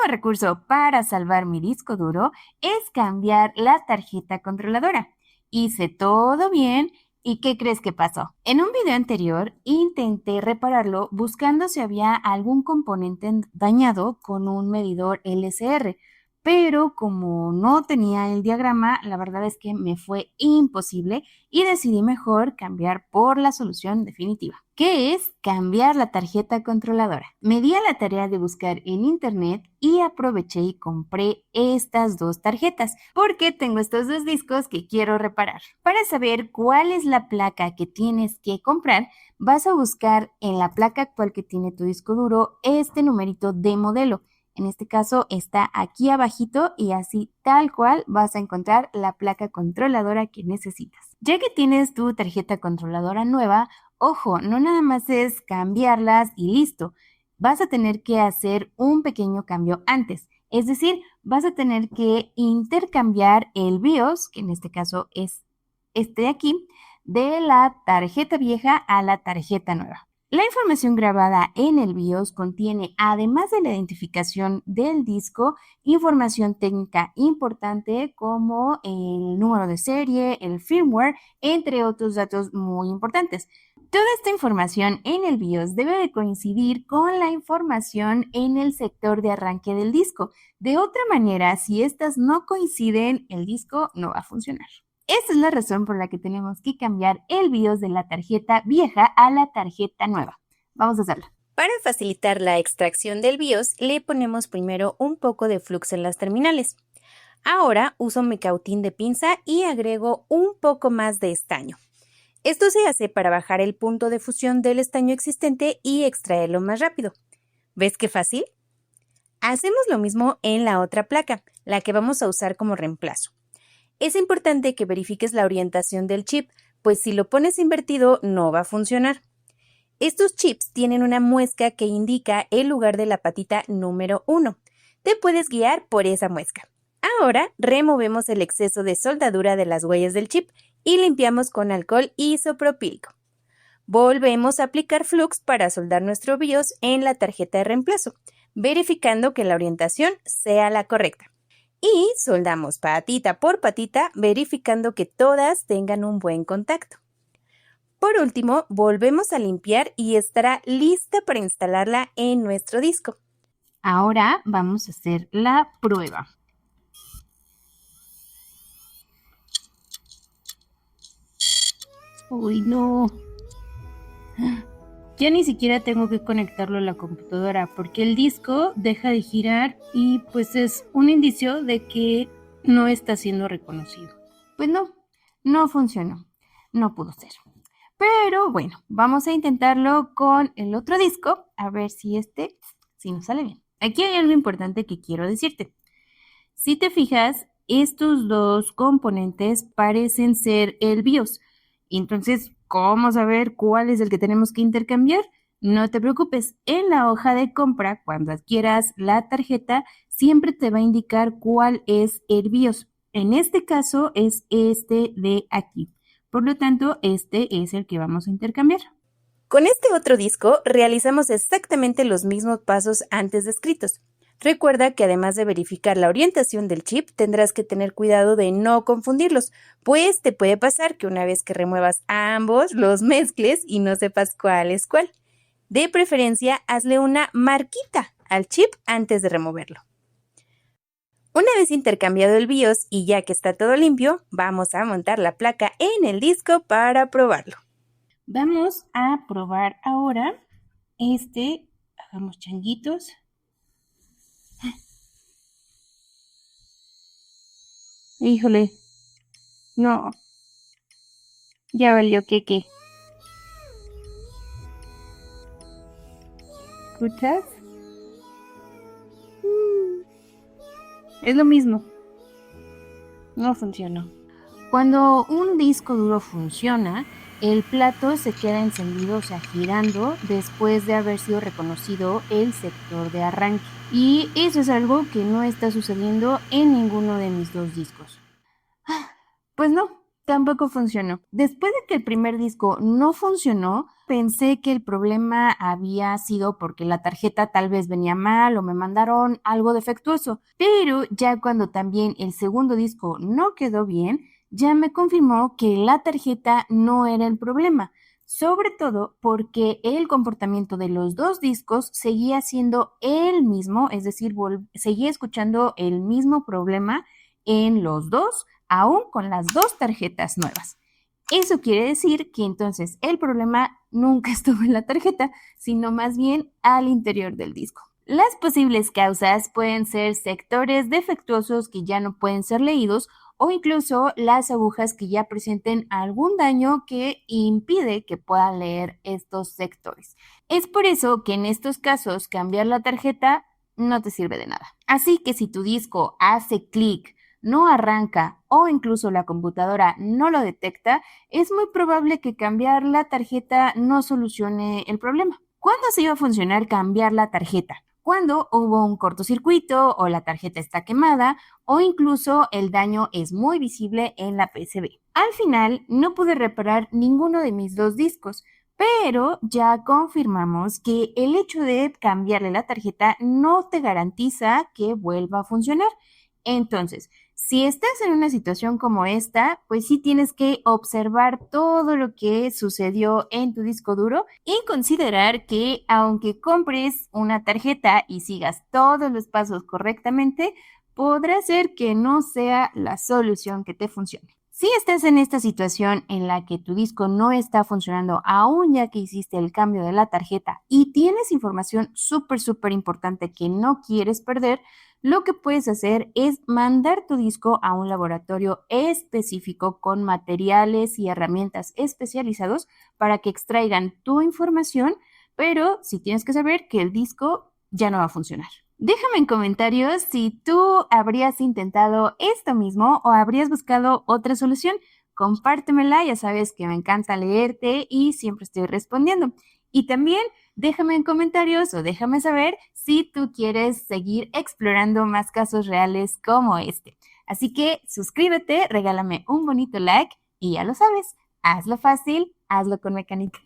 recurso para salvar mi disco duro es cambiar la tarjeta controladora. Hice todo bien. ¿Y qué crees que pasó? En un video anterior intenté repararlo buscando si había algún componente dañado con un medidor LCR, pero como no tenía el diagrama, la verdad es que me fue imposible y decidí mejor cambiar por la solución definitiva, que es cambiar la tarjeta controladora. Me di a la tarea de buscar en internet y aproveché y compré estas dos tarjetas porque tengo estos dos discos que quiero reparar. Para saber cuál es la placa que tienes que comprar, vas a buscar en la placa actual que tiene tu disco duro este numerito de modelo. En este caso está aquí abajito y así tal cual vas a encontrar la placa controladora que necesitas. Ya que tienes tu tarjeta controladora nueva, ojo, no nada más es cambiarlas y listo. Vas a tener que hacer un pequeño cambio antes. Es decir, vas a tener que intercambiar el BIOS, que en este caso es este de aquí, de la tarjeta vieja a la tarjeta nueva. La información grabada en el BIOS contiene, además de la identificación del disco, información técnica importante como el número de serie, el firmware, entre otros datos muy importantes. Toda esta información en el BIOS debe de coincidir con la información en el sector de arranque del disco. De otra manera, si estas no coinciden, el disco no va a funcionar. Esta es la razón por la que tenemos que cambiar el BIOS de la tarjeta vieja a la tarjeta nueva. Vamos a hacerlo. Para facilitar la extracción del BIOS, le ponemos primero un poco de flux en las terminales. Ahora uso mi cautín de pinza y agrego un poco más de estaño. Esto se hace para bajar el punto de fusión del estaño existente y extraerlo más rápido. ¿Ves qué fácil? Hacemos lo mismo en la otra placa, la que vamos a usar como reemplazo. Es importante que verifiques la orientación del chip, pues si lo pones invertido no va a funcionar. Estos chips tienen una muesca que indica el lugar de la patita número 1. Te puedes guiar por esa muesca. Ahora removemos el exceso de soldadura de las huellas del chip y limpiamos con alcohol isopropílico. Volvemos a aplicar flux para soldar nuestro BIOS en la tarjeta de reemplazo, verificando que la orientación sea la correcta. Y soldamos patita por patita, verificando que todas tengan un buen contacto. Por último, volvemos a limpiar y estará lista para instalarla en nuestro disco. Ahora vamos a hacer la prueba. Uy, no. Ya ni siquiera tengo que conectarlo a la computadora porque el disco deja de girar y pues es un indicio de que no está siendo reconocido. Pues no funcionó. No pudo ser. Pero bueno, vamos a intentarlo con el otro disco a ver si nos sale bien. Aquí hay algo importante que quiero decirte. Si te fijas, estos dos componentes parecen ser el BIOS. Entonces, ¿cómo saber cuál es el que tenemos que intercambiar? No te preocupes, en la hoja de compra, cuando adquieras la tarjeta, siempre te va a indicar cuál es el BIOS. En este caso es este de aquí. Por lo tanto, este es el que vamos a intercambiar. Con este otro disco realizamos exactamente los mismos pasos antes descritos. Recuerda que además de verificar la orientación del chip, tendrás que tener cuidado de no confundirlos, pues te puede pasar que una vez que remuevas ambos, los mezcles y no sepas cuál es cuál. De preferencia, hazle una marquita al chip antes de removerlo. Una vez intercambiado el BIOS y ya que está todo limpio, vamos a montar la placa en el disco para probarlo. Vamos a probar ahora hagamos changuitos. Híjole, no, ya valió queque. ¿Escuchas? Es lo mismo. No funcionó. Cuando un disco duro funciona, el plato se queda encendido, o sea, girando, después de haber sido reconocido el sector de arranque. Y eso es algo que no está sucediendo en ninguno de mis dos discos. Pues no, Tampoco funcionó. Después de que el primer disco no funcionó, pensé que el problema había sido porque la tarjeta tal vez venía mal o me mandaron algo defectuoso. Pero ya cuando también el segundo disco no quedó bien, ya me confirmó que la tarjeta no era el problema. Sobre todo porque el comportamiento de los dos discos seguía siendo el mismo, es decir, seguía escuchando el mismo problema en los dos, aún con las dos tarjetas nuevas. Eso quiere decir que entonces el problema nunca estuvo en la tarjeta, sino más bien al interior del disco. Las posibles causas pueden ser sectores defectuosos que ya no pueden ser leídos o incluso las agujas que ya presenten algún daño que impide que pueda leer estos sectores. Es por eso que en estos casos cambiar la tarjeta no te sirve de nada. Así que si tu disco hace clic, no arranca o incluso la computadora no lo detecta, es muy probable que cambiar la tarjeta no solucione el problema. ¿Cuándo se iba a funcionar cambiar la tarjeta? Cuando hubo un cortocircuito o la tarjeta está quemada o incluso el daño es muy visible en la PCB. Al final no pude reparar ninguno de mis dos discos, pero ya confirmamos que el hecho de cambiarle la tarjeta no te garantiza que vuelva a funcionar. Entonces, si estás en una situación como esta, pues sí tienes que observar todo lo que sucedió en tu disco duro y considerar que aunque compres una tarjeta y sigas todos los pasos correctamente, podrá ser que no sea la solución que te funcione. Si estás en esta situación en la que tu disco no está funcionando aún ya que hiciste el cambio de la tarjeta y tienes información súper importante que no quieres perder, lo que puedes hacer es mandar tu disco a un laboratorio específico con materiales y herramientas especializados para que extraigan tu información, pero sí tienes que saber que el disco ya no va a funcionar. Déjame en comentarios si tú habrías intentado esto mismo o habrías buscado otra solución. Compártemela, ya sabes que me encanta leerte y siempre estoy respondiendo. Y también déjame en comentarios o déjame saber si tú quieres seguir explorando más casos reales como este. Así que suscríbete, regálame un bonito like y ya lo sabes, hazlo fácil, hazlo con mecánica.